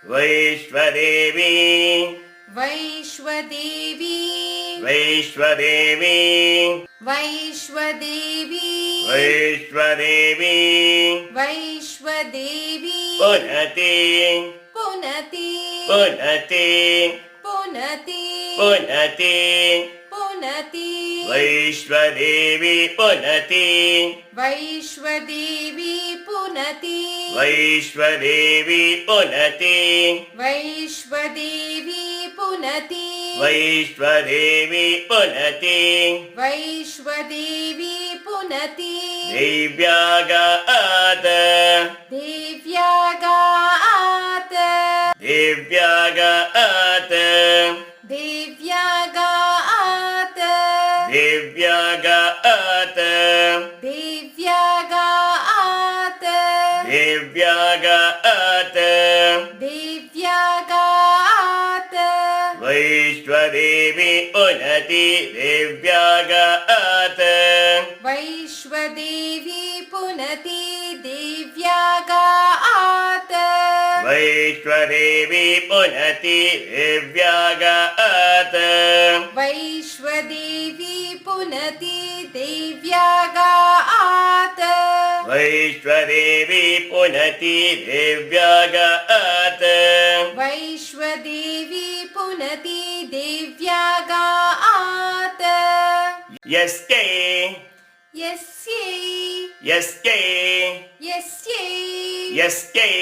वैश्वदेवी वैश्वदेवी वैश्वदेवी वैश्वदेवी वैश्वदेवी वैश्वदेवी पुनति पुनति पुनति पुनति पुनति पुनति वैश्वदेवी पुनति वैश्वदेवी पुनति वैश्वदेवी पुनति वैश्वदेवी पुनति वैश्वदेवी पुनति वैश्वदेवी पुनति दिव्यागात दिव्यागात दिव्यागात दिव्यागात दिव्यागात दिव्यागात दिव्यागात दिव्यागात वैश्वदेवी पुनति दिव्यागात वैश्वदेवी पुनति दिव्यागात वैश्वदेवी पुनति दिव्यागात वैश्वदेवी पुनति दिव्यागात वैश्वदेवी पुनति दिव्यागात वैश्वदेवी पुनति दिव्यागात यस्यै यस्यै यस्यै यस्यै यस्यै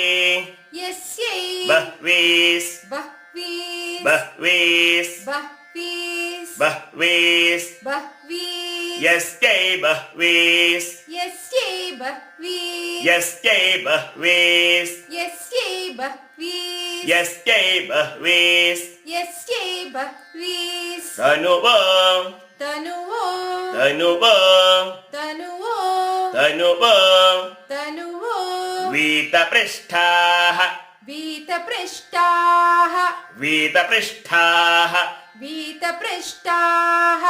यस्यै बह्वीस् बह्वीस् बह्वीस् बह्वीस् बह्वीस् बह्वीस् यस्यै बह्वीस् यस्यै बह्वीस् यस्यै बह्वीस् यस्यै बह्वीस् यस्यै बह्वीस् यस्यै बह्वीस् तनुवो तनुवो तनुवो तनुवो तनुवो तनुवो वीतपृष्ठाः वीतपृष्ठाः वीतपृष्ठाः वीतपृष्ठाः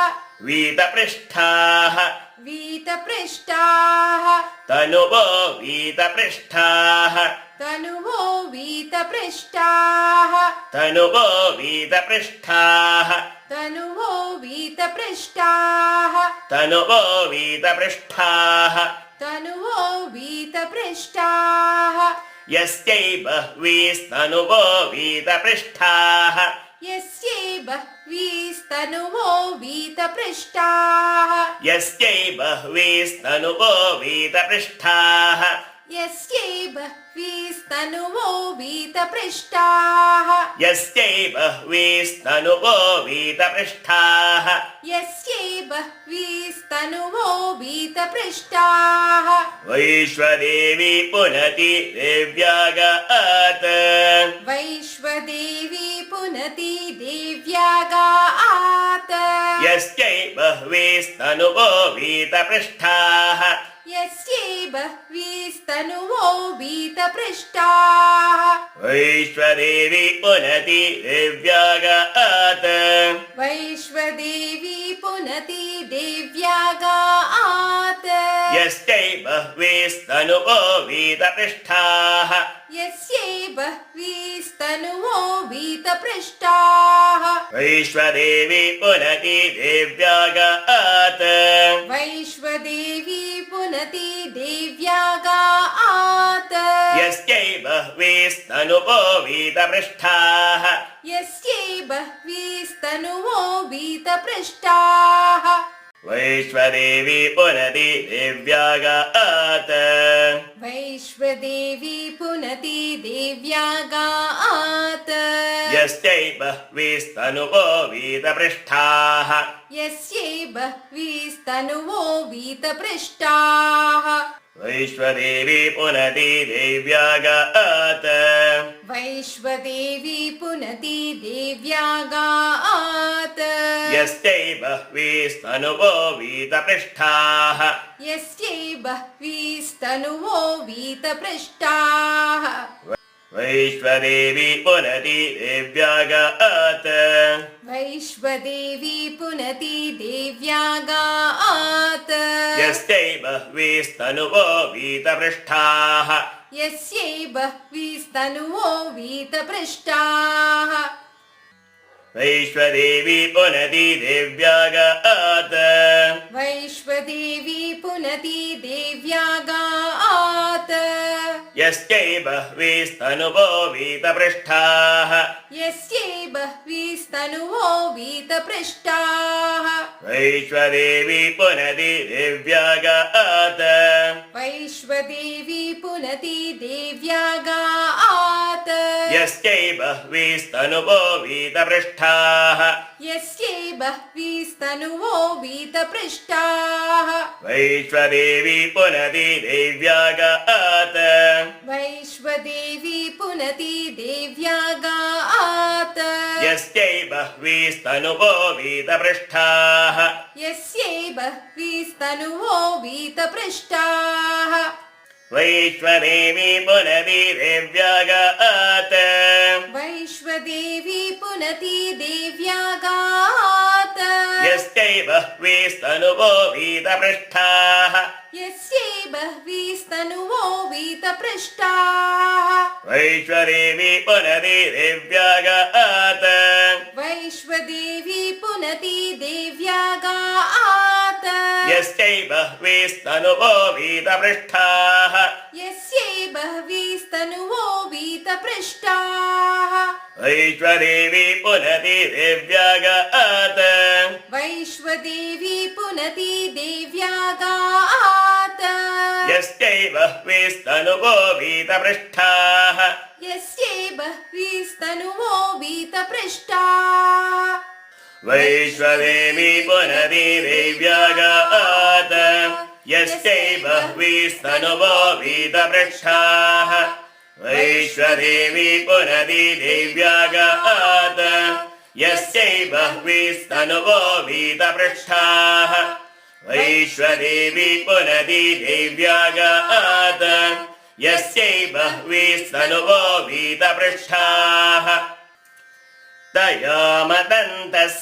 वीतपृष्ठाः वीतपृष्ठाः तनुवो वीतपृष्ठाः तनुवो वीतपृष्ठाः तनुवो वीतपृष्ठाः तनुवो वीतपृष्ठाः तनुवो वीतपृष्ठाः तनुवो वीतपृष्ठाः यस्यै बह्वीस्तनुवो वीतपृष्ठाः यस्यै बह्वीस्तनुवो वीतपृष्ठाः यस्यै बह्वीस्तनुवो वीतपृष्ठाः यस्यै बह्वीस्तनुवो वीतपृष्ठाः यस्यै बह्वीस्तनुवो वीतपृष्ठाः यस्यै बह्वीस्तनुवो वीतपृष्ठाः वैश्वदेवी पुनति दिव्यागात वैश्वदेवी पुनति दिव्यागात यस्यै बह्वीस्तनुवो वीतपृष्ठाः यस्यै बह्वीस्तनुवो वीतपृष्ठाः वैश्वदेवी पुनति दिव्यागात वैश्वदेवी पुनति दिव्यागात यस्यै बह्वीस्तनुवो वीतपृष्ठाः यस्यै बह्वीस्तनुवो वीतपृष्ठाः वैश्वदेवी पुनति दिव्यागात वैश्वदेवी पुनति दिव्यागात यस्यै बह्वीस्तनुवो वीतपृष्ठाः यस्यै बह्वीस्तनुवो वीतपृष्ठाः वैश्वदेवी पुनति दिव्यागात वैश्वदेवी पुनति दिव्यागात यस्यै बह्वीस्तनुवो वीतपृष्ठाः यस्यै बह्वीस्तनुवो वीतपृष्ठाः वैश्वदेवी पुनति दिव्यागात वैश्वदेवी पुनति दिव्यागात यस्यै बह्वीस्तनुवो वीतपृष्ठाः यस्यै बह्वीस्तनुवो वीतपृष्ठाः वैश्वदेवी पुनति दिव्यागात वैश्वदेवी पुनति दिव्यागात यस्यै बह्वीस्तनुवो वीतपृष्ठाः यस्यै बह्वीस्तनुवो वीस्तनुवो वीतपृष्ठाः वैश्वदेवी पुनति देव्यागात् वैश्वदेवी पुनति देव्यागात् यस्यै बह्वीस्तनुवो वीतपृष्ठाः यस्यै बह्वीस्तनुवो वीतपृष्ठाः वैश्वदेवी पुनति देव्यागात् वैश्वदेवी पुनति देव्यागात् यस्यै बह्वीस्तनुवो वीतपृष्ठाः यस्यै बह्वीस्तनुवो वीतपृष्ठाः वैश्वदेवी पुनति देव्यागात् वैश्वदेवी पुनति देव्यागात् यस्यै बह्वीस्तनुवो वीतपृष्ठाः यस्यै बह्वीस्तनुवो वीतपृष्ठाः वैश्वदेवी पुनति देव्यागात् वैश्वदेवी पुनति देव्यागात् यस्यै बह्वीस्तनुवो वीतपृष्ठाः यस्यै बह्वीस्तनुवो वीतपृष्ठाः वैश्वदेवी पुनति देव्यागात् वैश्वदेवी पुनति देव्यागात् यस्यै बह्वीस्तनुवो वीतपृष्ठाः यस्यै बह्वीस्तनुवो वीतपृष्ठाः वैश्वदेवी पुनति देव्यागात् वैश्वदेवी पुनति देव्यागात् यस्यै बह्वीस्तनुवो वीतपृष्ठाः यस्यै बह्वीस्तनुवो वीतपृष्ठाः वैश्वदेवी पुनति देव्यागात् यस्यै बह्वीस्तनुवो वीतपृष्ठाः वैश्वदेवी पुनति देव्यागात् यस्यै बह्वीस्तनुवो वीतपृष्ठाः वैश्वदेवी पुनति देव्यागात् यस्यै बह्वीस्तनुवो वीतपृष्ठाः तयामदन्तस्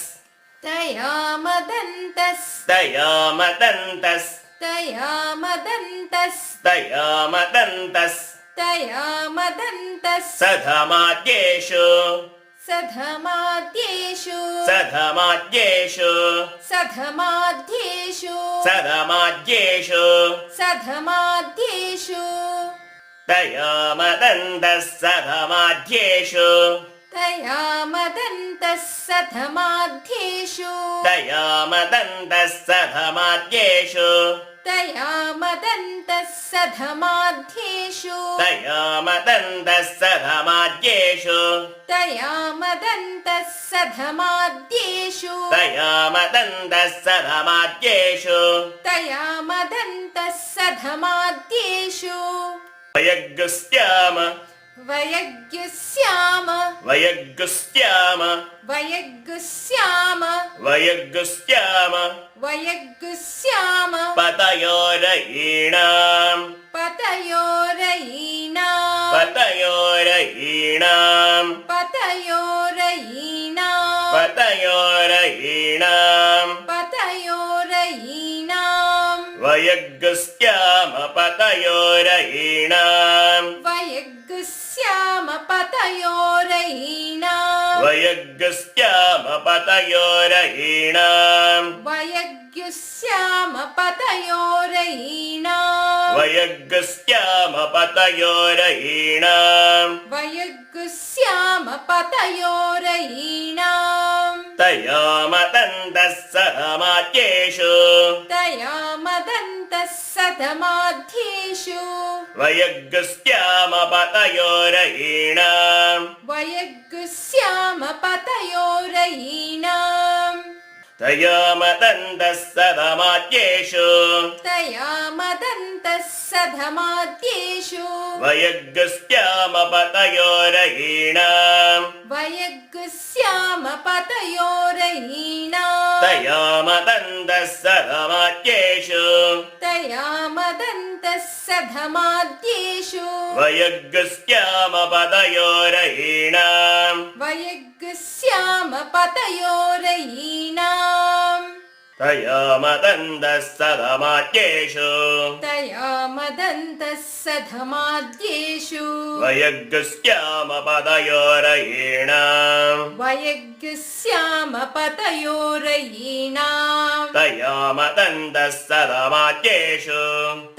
तयामदन्तस् तयामदन्तस् तयामदन्तस् तयामदन्तस् तयामदन्तस् सधमाद्येषु सधमाद्येषु सधमाद्येषु सधमाद्येषु सधमाद्येषु सधमाद्येषु तयामदन्तः सधमाद्येषु तयामदन्तः सधमाद्येषु तयामदन्तः सधमाद्येषु तयामदन्तः सधमाद्येषु तयामदन्तः सधमाद्येषु तयामदन्तः सधमाद्येषु तयामदन्तः सधमाद्येषु तयामदन्तः सधमाद्येषु वयग्गुस्त्याम वयग्गुस्याम वयग्गुस्त्याम वयग्गुस्याम वयग्गुस्त्याम वयग्गुस्याम पतयोरयीणाम् पतयोरयीणाम् पतयोरयीणाम् पतयोरयीणाम् पतयोरयीणाम् पतयोरयीणाम् वयग्गुस्त्याम पतयोरयीणाम् वयग्गुस्याम पतयोरयीणाम् वयग्गुस्त्याम पतयोरयीणाम् वयग्गुस्याम पतयोरयीणाम् वयग्गुस्त्याम पतयोरयीणाम् वयग्गुस्याम पतयोरयीणाम् तयामदन्तः सधमाद्येषु तयामदन्तः सधमाद्येषु वयग्गुस्त्याम पतयोरयीणाम् वयग्गुस्याम पतयोरयीणाम् तयामदन्तः सधमाद्येषु तयामदन्तः सधमाद्येषु वयग्गुस्त्याम पतयोरयीणाम् वयग्गुस्याम पतयोरयीणाम् तयामदन्तः सधमाद्येषु तयामदन्तः सधमाद्येषु वयग्गुस्त्याम पतयोरयीणाम् वयग्गुस्याम पतयोरयीणाम् तया मदन्तः सदमाद्येषु तया मदन्तः सधमाद्येषु वयग्स्याम पदयोरयीणाम् वयग्स्याम पतयोरयीणाम् तया मदन्तः सदमाद्येषु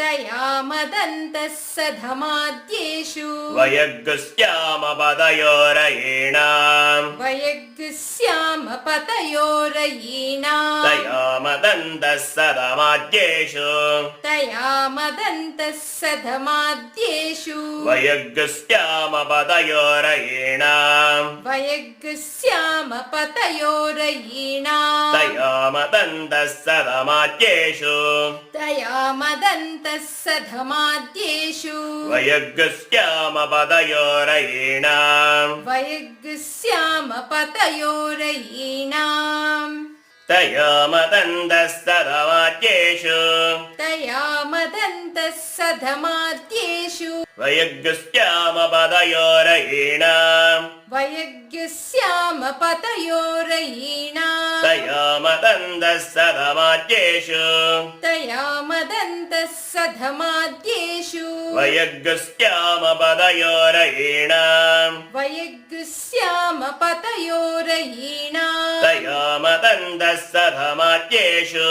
तया मदन्तः सधमाद्येषु वयग्स्याम पदयोरयीणाम् वयग्स्याम पतयोरयीणाम् तया मदन्तः सदमाद्येषु तया मदन्तः सधमाद्येषु वयग्स्याम पदयोरयीणाम् वयग्स्याम पतयोरयीणाम् तया मदन्तः सदमाद्येषु तया मदन्तः सधमाद्येषु वयग्स्याम पदयोरयीणाम् वयग्स्याम पतयोरयीणाम् तया मदन्तः सदमाद्येषु तया मदन्तः सधमाद्येषु वयग्स्याम पदयोरयीणाम् वयग्स्याम पतयोरयीणाम् तया मदन्तः सदमाद्येषु तया मदन्तः सधमाद्येषु वयग्स्याम पदयोरयीणाम् वयग्स्याम पतयोरयीणाम् तया मदन्तः सदमाद्येषु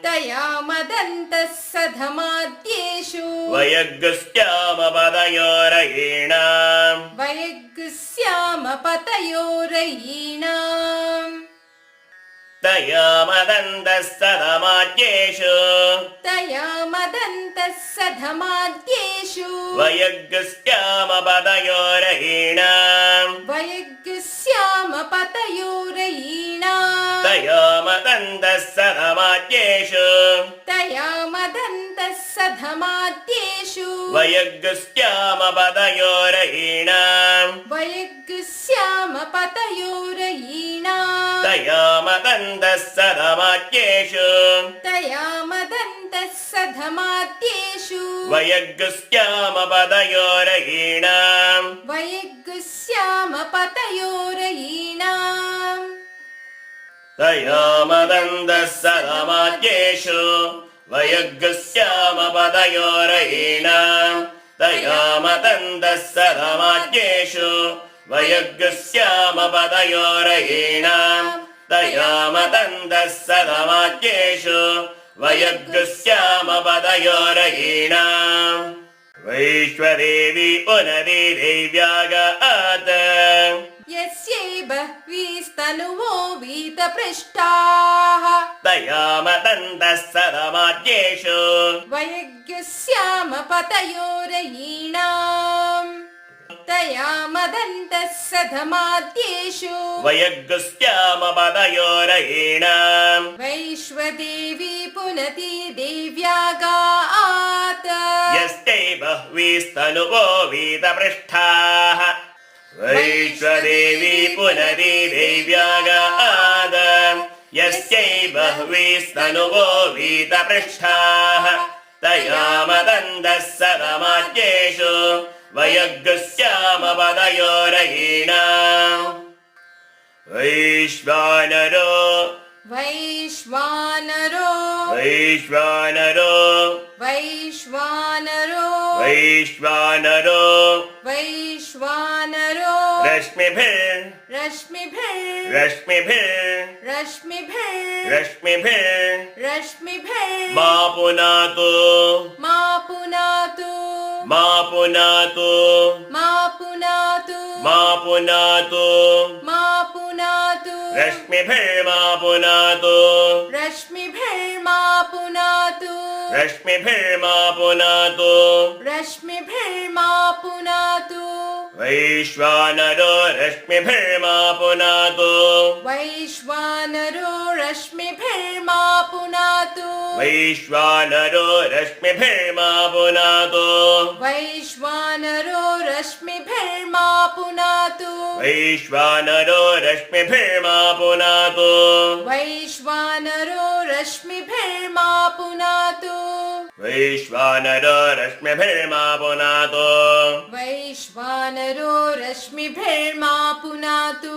तया मदन्तः सधमाद्येषु वयग्स्याम पदयोरयीणाम् वयग्स्याम पतयोरयीणाम् तया मदन्तः सदमाद्येषु तया मदन्तः सधमाद्येषु वयग्स्याम पदयोरयीणाम् वयग्स्याम पतयोरयीणाम् तया मदन्तः सदमाद्येषु तया मदन्तः सधमाद्येषु वयग्स्याम पदयोरयीणाम् वयग्स्याम पतयोरयीणाम् तया मदन्तः सदमाद्येषु तया मदन्तः सधमाद्येषु वयग्स्याम पदयोरयीणाम् वयग्स्याम पतयोरयीणाम् तया मदन्तः सदमाद्येषु वयग्स्याम पदयोरयीणाम् तया मदन्तः सदमाद्येषु वयग्स्याम पदयोरयीणाम् तया मदन्तः सदमाद्येषु वयग्स्याम पदयोरयीणाम् वैश्वदेवी पुनरीदेव्यागात् यस्यै बह्वीस्तनुवो वीतपृष्ठाः तया मदन्तः सदमाद्येषु वयग्स्याम पतयोरयीणाम् तया मदन्तः सधमाद्येषु वयग्स्याम पदयोरयीणाम् वैश्वदेवी पुनती देव्यागात् यस्यै बह्वीस्तनुवो वीतपृष्ठाः वैश्वदेवी पुनरीदेव्यागात् यस्यै बह्वीस्तनुवो वीतपृष्ठाः तया मदन्तः सदमाद्येषु वयग्स्याम पदयोरयीणाम् वैश्वानरो वैश्वानरो वैश्वानरो वैश्वानरो वैश्वानरो वैश्वानरो रश्मिभिर् रश्मिभिर् रश्मिभिर् रश्मिभिर् रश्मिभिर् रश्मिभिर् मा पुनातु मा पुनातु मा पुनातु मा पुनातु मा पुनातु मा पुनातु रश्मिभिर्मा पुनातु रश्मिभिर्मा पुनातु रश्मिभिर्मा पुनातु रश्मिभिर्मा पुनातु वैश्वानरो रश्मिभिर्मा पुनातु वैश्वानरो रश्मिभिर्मा पुनातु वैश्वानरो रश्मिभिर्मा पुनातु वैश्वानरो रश्मिभिर्मा पुनातु वैश्वानरो रश्मिभिर्मा पुनातु वैश्वानरो रश्मिभिर्मा पुनातु वैश्वानरो रश्मिभिर्मा पुनातु वैश्वानरो रश्मिभिर्मा पुनातु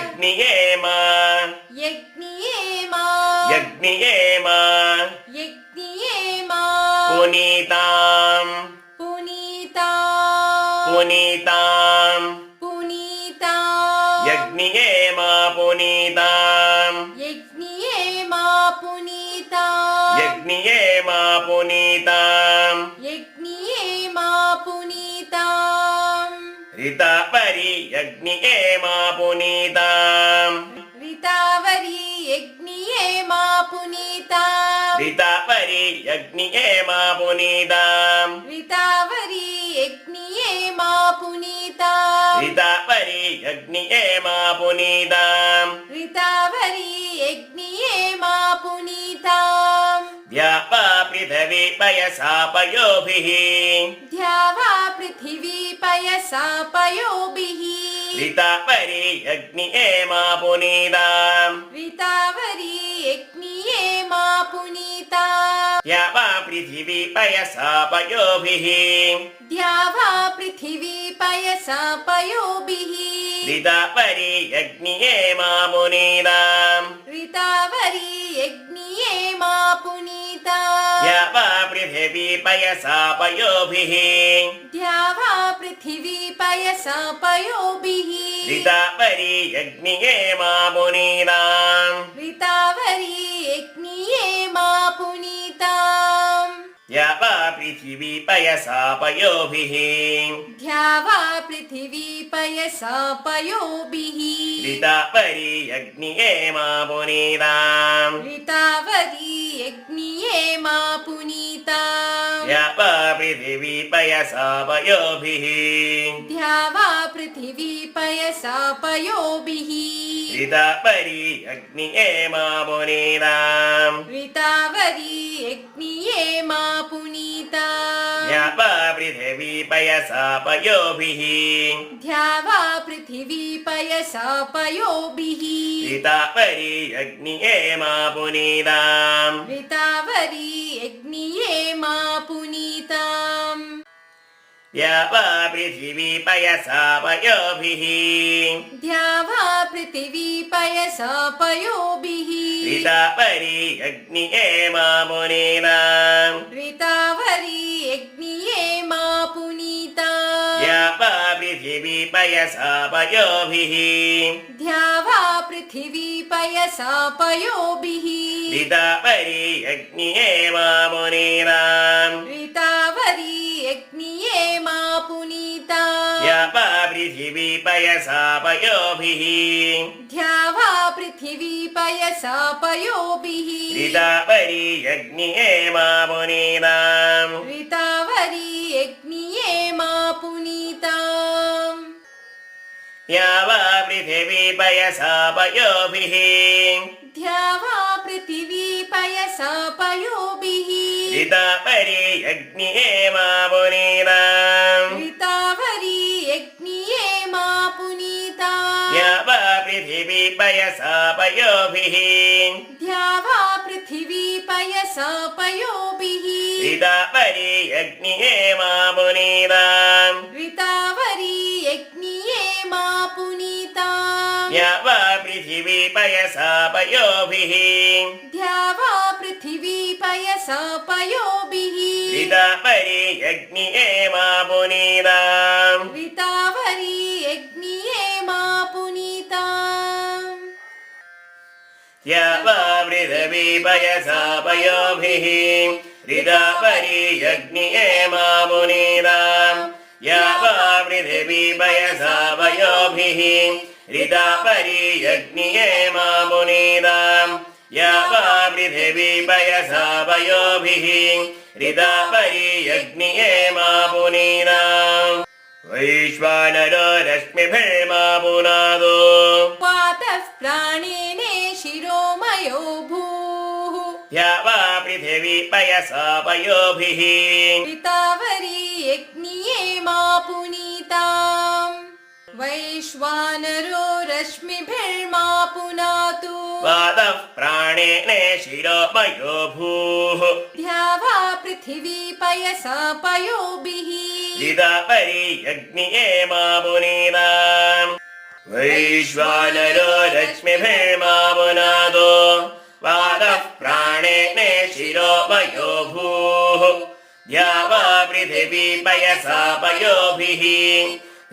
यज्ञियेम यज्ञियेम यज्ञियेम यज्ञियेम पुनीतां पुनीतां पुनीतां पुनीतां यज्ञियेम पुनीतां यज्ञियेम पुनीतां यज्ञियेम पुनीतां यज्ञियेम पुनीतां ऋतापरि यज्ञियेम पुनीतां ऋतावरी यज्ञियेम पुनीतां ऋतापरि यज्ञियेम पुनीतां ऋतावरी यज्ञियेम पुनीतां ऋतापरि यज्ञियेम पुनीतां ऋतावरी यज्ञियेम पुनीतां द्यावा पृथिवी पयसा पयोभिः द्यावा पृथिवी पयसा पयोभिः ऋतापरि यज्ञियेम पुनीतां ऋतावरी यज्ञियेम पुनीतां द्यावा पृथिवी पयसा पयोभिः द्यावा पृथिवी पयसा पयोभिः ऋतापरि यज्ञियेम पुनीतां ऋतावरी यज्ञियेम पुनीतां द्यावा पृथिवी पयसा पयोभिः द्यावा पृथिवी पयसा पयोभिः ऋतापरि यज्ञियेम पुनीतां ऋतावरी यज्ञियेम पुनीतां द्यावा पृथिवी पयसा पयोभिः द्यावा पृथिवी पयसा पयोभिः ऋतापरि यज्ञियेम पुनीतां ऋतावरी यज्ञियेम पुनीतां द्यावा पृथिवी पयसा पयोभिः द्यावा पृथिवी पयसा पयोभिः ऋतापरि यज्ञियेम पुनीतां ऋतावरी यज्ञियेम पुनीतां द्यावा पृथिवी पयसा पयोभिः द्यावा पृथिवी पयसा पयोभिः ऋतापरि यज्ञियेम पुनीतां ऋतावरी यज्ञियेम पुनीतां द्यावा पृथिवी पयसा पयोभिः द्यावा पृथिवी पयसा पयोभिः ऋतापरि यज्ञियेम पुनीतां ऋतावरी यज्ञियेम पुनीतां द्यावा पृथिवी पयसा पयोभिः द्यावा पृथिवी पयसा पयोभिः ऋतापरि यज्ञियेम पुनीतां ऋतावरी यज्ञियेम पुनीतां द्यावा पृथिवी पयसा पयोभिः द्यावा पृथिवी पयसा पयोभिः ऋतापरि यज्ञियेम पुनीतां ऋतावरी यज्ञियेम पुनीतां द्यावा पृथिवी पयसा पयोभिः द्यावा पृथिवी पयसा पयोभिः ऋतापरि यज्ञियेम पुनीतां ऋतावरी यज्ञियेम पुनीतां द्यावा पृथिवी पयसा पयोभिः द्यावा पृथिवी पयसा पयोभिः ऋतापरि यज्ञियेम पुनीतां ऋतावरी यज्ञियेम पुनीतां द्यावा पृथिवी पयसा पयोभिः द्यावा पृथिवी पयसा पयोभिः ऋतापरि यज्ञियेम पुनीतां ऋतावरी यज्ञियेम पुनीतां द्यावा पृथिवी पयसा पयोभिः ऋतापरि यज्ञियेम पुनीतां द्यावा पृथिवी पयसा पयोभिः ऋतापरि यज्ञियेम पुनीतां द्यावा पृथिवी पयसा पयोभिः ऋतापरि यज्ञियेम पुनीतां वैश्वानरो रश्मिभिर्मा पुनादो वातः प्राणेने शिरोमयो भूः द्यावा पृथिवी पयसा पयोभिः ऋतावरी यज्ञियेम पुनीतां वैश्वानरो रश्मिभिर्मा पुनातु वातः प्राणेन शिरोमयो भूः द्यावा पृथिवी पयसा पयोभिः ऋतापरि यज्ञियेम पुनीतां वैश्वानरो रश्मिभिर्मा पुनादो वातः प्राणेन शिरो मयो भूः द्यावा पृथिवी पयसा पयोभिः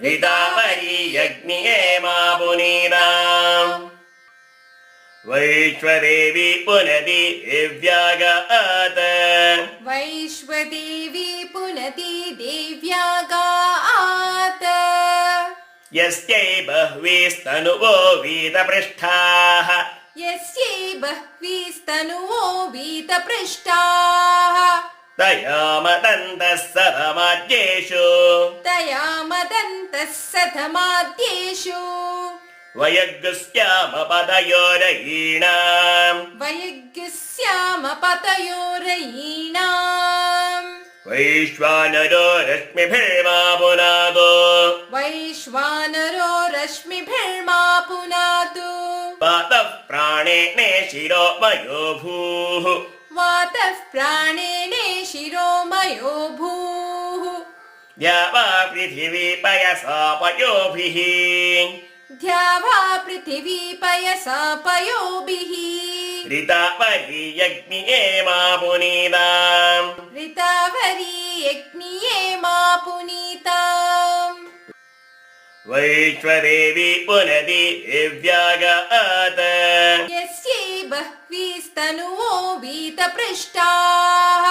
ऋतावरी यज्ञिये मा पुनीताम् वैश्वदेवी पुनति दिव्यागात् वैश्वदेवी पुनति देव्यागात् यस्यै बह्वीस्तनुवो वीतपृष्ठाः यस्यै बह्वीस्तनुवो वीतपृष्ठाः तया मतन्तः सतमाद्येषु तया मदन्तः सतमाद्येषु वयग्स्यामपदयोरयीणाम् वयग्स्यामपतयोरयीणाम् वैश्वानरो रश्मिभिर्मा पुनादो वैश्वानरो रश्मिभिर्मा पुनातु वातः प्राणेन शिरो मयो भूः वातः प्राणेन शिरोमयो भूः द्यावा पृथिवी पयसा पयोभिः द्यावा पृथिवी पयसा पयोभिः ऋतावरी यज्ञिये मा पुनीताम् ऋतावरी यज्ञिये मा पुनीताम् वैश्वदेवी पुनति दिव्यागात् यस्यै बह्वीस्तनुवो वीतपृष्ठाः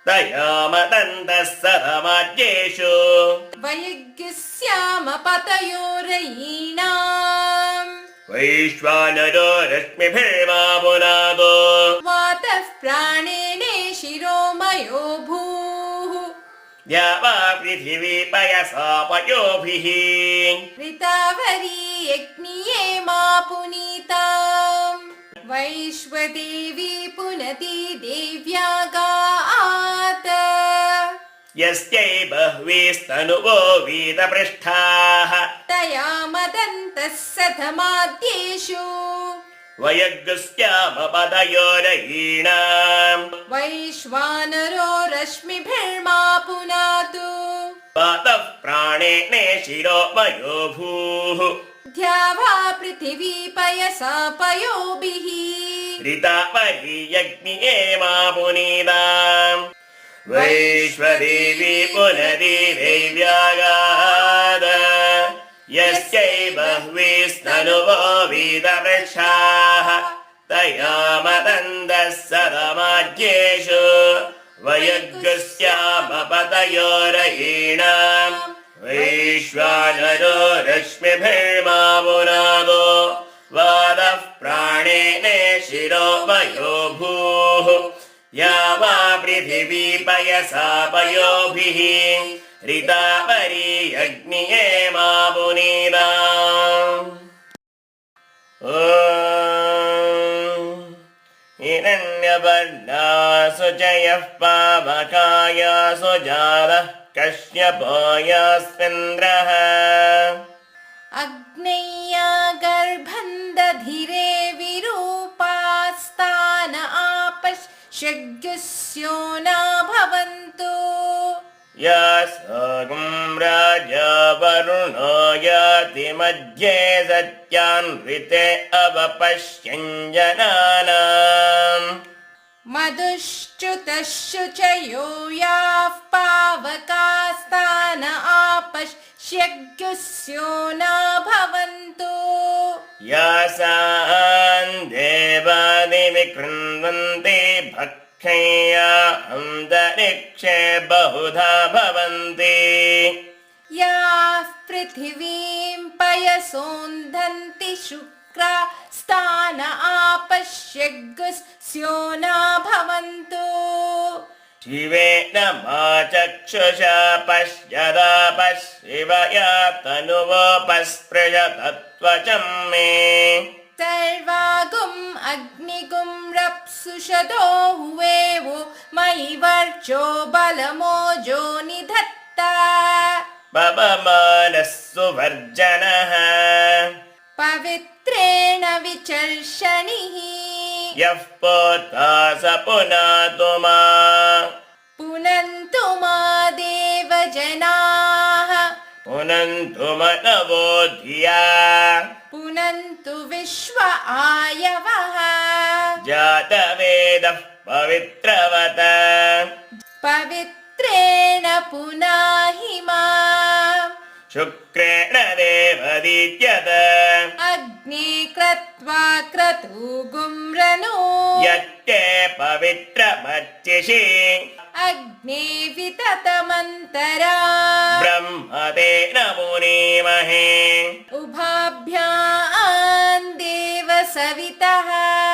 तया मतन्तः सतमाद्येषु वयग्स्यामपतयोरयीणाम् वैश्वानरो रश्मिभिर्मा पुनादो वातः प्राणेन शिरोमयो भूः द्यावा पृथिवी पयसा पयोभिः ऋतावरी यज्ञिये मा पुनीताम् वैश्वदेवी पुनति देव्यागात् यस्यै बह्वीस्तनुवो वीतपृष्ठाः तया मदन्तः सतमाद्येषु वयग्स्यामपदयोरयीणाम् वैश्वानरो रश्मिभिर्मा पुनातु वातः प्राणेन शिरो मयो भूः द्यावा पृथिवी पयसा पयोभिः ऋतावरी यज्ञिये मा पुनीताम् वैश्वदेवी पुनति देव्यागात् यस्यै बह्वीस्तनुवो वीतपृष्ठाः तया मतन्तः सतमाद्येषु वयग्स्यामपतयोरयीणाम् वैश्वानरो रश्मिभिर्मा पुनादो वातः प्राणेन शिरो मयो भूः द्यावा पृथिवी पयसा पयोभिः ऋतावरी यज्ञिये मा पुनीताम् हिरण्यवर्णासु च यः पावकायासु जातः कश्यपायास्मिन्द्रः अग्नेया गर्भन्दधिरे विरूपास्तान आपश्यग्युस्यो न भवन्तु यासागं राजा वरुणो याति मध्ये सत्यान्विते अवपश्यञ्जनानाम् मधुश्च्युतशुचयो याः पावकास्तान आपश्यग्युस्यो न भवन्तु यासान् देवादिविकृण्वन्ति भक्षया अन्तरिक्षे बहुधा भवन्ति याः पृथिवीं पयसोन्धन्ति शुक्रा स्तान आपश्यग्युस्यो न भवन्तु शिवेन मा चक्षुषा पश्यदा पश्यवया तनुवोपस्पृशतत्वचं मे सर्वागुम् अग्निगुं रप्सुषदो हुवेवो मयि वर्चो बलमोजो निधत्ता पवमानः सुवर्जनः पवित्रेण विचर्षणिः यः पोता स पुनातु मा पुनन्तु मा देवजनाः पुनन्तु मनवो धिया विश्व आयवः जातवेदः पवित्रवत पवित्रेण पुनाहि मा शुक्रेण देवदीत्यत अग्ने क्रत्वा क्रतुगुम्रनो यत्ते पवित्रमर्चिषि अग्ने विततमन्तरा ब्रह्मतेन मुनीमहे उभाभ्यां देव सवितः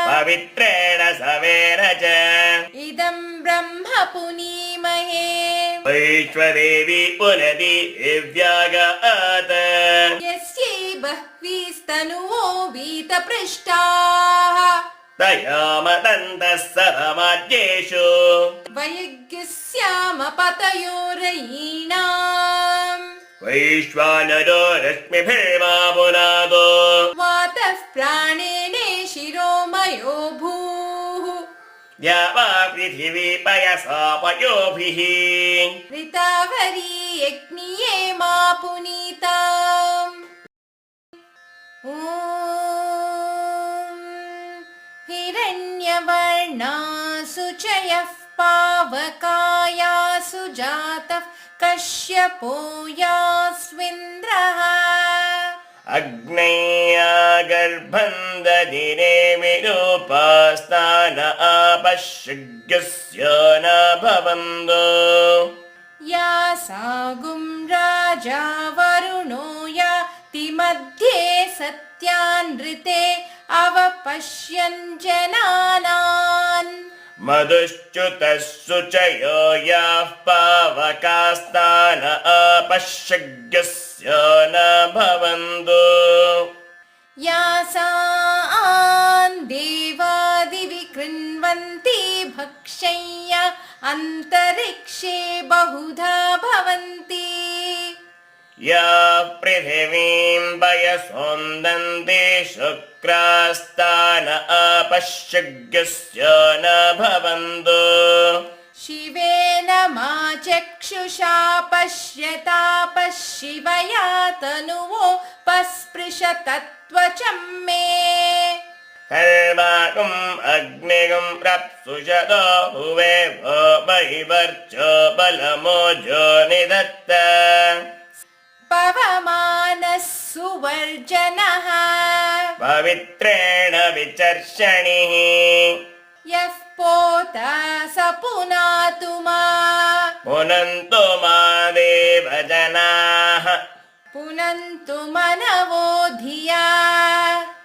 पवित्रेण सवेन च इदं ब्रह्म पुनीमहे वैश्वदेवी पुनति दिव्यागात् यस्यै बह्वीस्तनुवो वीतपृष्टाः तया मतन्तः सरमाज्येषु वयज्ञस्याम पतयोरयीणाम् वैश्वानरो रश्मिभिर्मा पुनादो वातः प्राणेने शिरोमयो भूः या वा पृथिवी पयसा पयोभिः ऋतावरी यज्ञिये मा पुनीताम् ॐ हिरण्यवर्णासु च यः पावकायासु जातः कश्यपो यास्विन्द्रः अग्नया गर्भं दधिरे विरूपास्तान आपश्यज्ञस्य न भवन्तो या सागुं राजा वरुणो याति मध्ये सत्यानृते अवपश्यन् जनानान् मधुश्च्युतस्सु च यो याः पावकास्तान आपश्यज्ञस्य न भवन्तो यासान् देवादिवि कृण्वन्ति भक्षय्य अन्तरिक्षे बहुधा भवन्ति या पृथिवीं पयसोन्दन्ति शुक्रास्तान आपश्यज्ञस्य न भवन्तो शिवेन मा चक्षुषा पश्यतापशिवया तनुवो पस्पृशतत्वचं मे कर्माकम् अग्निगं रप्सुषतो हुवे वो वैवर्चो बलमोजो निधत्त पवमानः सुवर्जनः पवित्रेण विचर्षणिः यः पोता स पुनातु मा पुनन्तु मा देवजनाः पुनन्तु मनवो धिया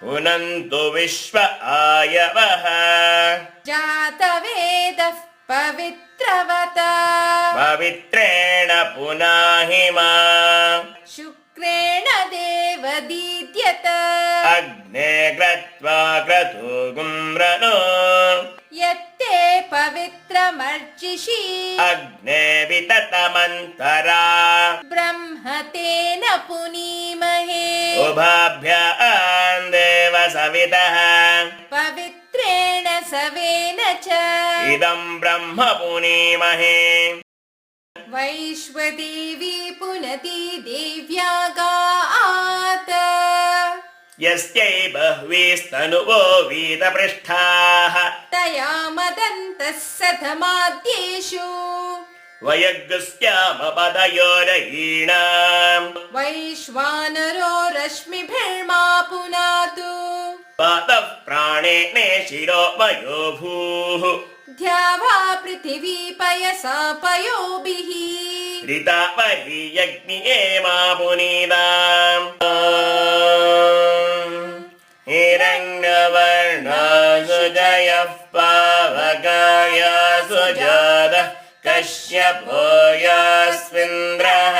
पुनन्तु विश्व आयवः जातवेदः पवित्रवत पवित्रेण पुनाहि मा शुक्रेण देवदीद्यत अग्ने क्रत्वा क्रतुगुम्रनो यत्ते पवित्रमर्चिषि अग्ने विततमन्तरा ब्रह्म तेन पुनीमहे उभाभ्यां देव सवितः पवित्रेण सवेन च इदं ब्रह्म पुनीमहे वैश्वदेवी पुनति देव्यागात् यस्यै बह्वीस्तनुवो वीतपृष्ठाः तया मदन्तः सधमाद्येषु वयज्ञस्यामपदयोरयीणाम् वैश्वानरो रश्मिभिर्मा पुनातु वातः प्राणेने शिरोमयो भूः द्यावा पृथिवी पयसा पयोभिः ऋतापरि यज्ञिये मा पुनीताम् हिरण्यवर्णासु जयः पावकायासु जातः कश्यपो यास्विन्द्रः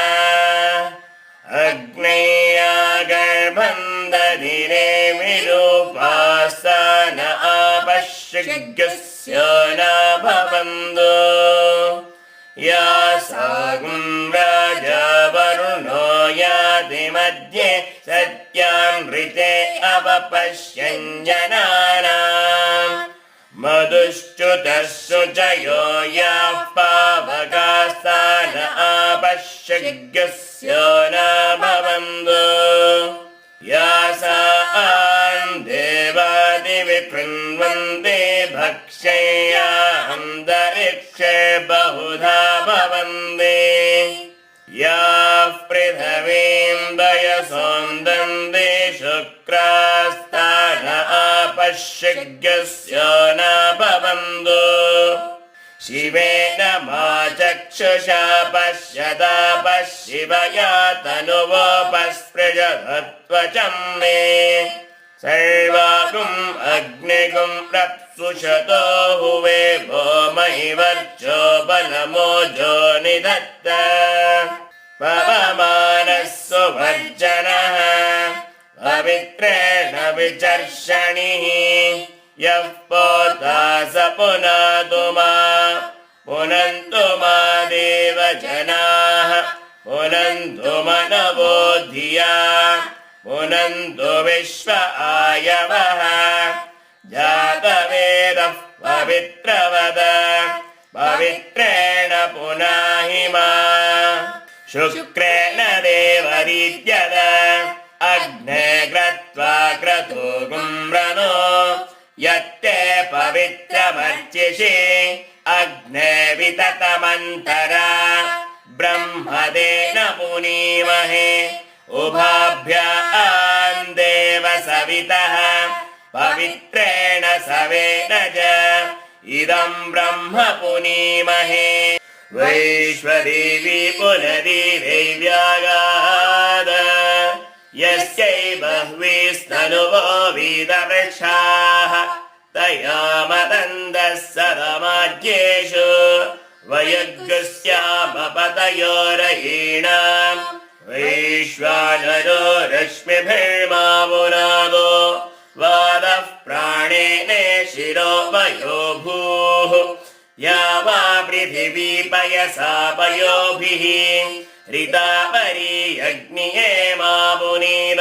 अग्नेया गर्भं दधिरे विरूपास्तान आपश्यज्ञस्य न भवन्तो या सागुं राजा वरुणो याति मध्ये सत्यानृते अवपश्यन् जनानाम् मधुश्च्युतस्सु च यो याः पावकास्तान आपश्यज्ञस्य न भवन्तो यासान् शय्यान्तरिक्षे बहुधा भवन्ति याः पृथिवीं वयसोन्दन्ति शुक्रास्तान आपश्यज्ञस्य न भवन्तु शिवेन मा चक्षुषा पश्यता पश्यिवया तनुवोपस्पृशत्वचं मे सर्वागुम् अग्निगुम् प्रप्सुषतो हुवे भो महि वर्चो बलमोजो निधत्त पवमानः सुवर्जनः पवित्रेण विचर्षणिः यः पोता स पुनातु मा पुनन्तु मा देवजनाः पुनन्तु मनवो धिया पुनन्तु विश्व आयवः जातवेदः पवित्रवद पवित्रेण पुनाहि मा शुक्रेण देवरीत्यद अग्ने क्रत्वा क्रतुगुम्रनो यत्ते पवित्रमर्चिषि अग्ने विततमन्तरा ब्रह्मदेन पुनीमहे उभाभ्यां देव सवितः पवित्रेण सवेन च इदं ब्रह्म पुनीमहे वैश्वदेवी पुनरीवै व्यागाद यस्यै बह्वीस्तनुवो वीदवृक्षाः तया मदन्तः सदमाज्येषु वयग्स्यामपतयोरयीणाम् वैश्वानरो रश्मिभिर्मा पुनादो वादः प्राणेन शिरो वयो भूः या वा पृथिवी पयसा पयोभिः ऋतावरी अग्निये मा पुनीद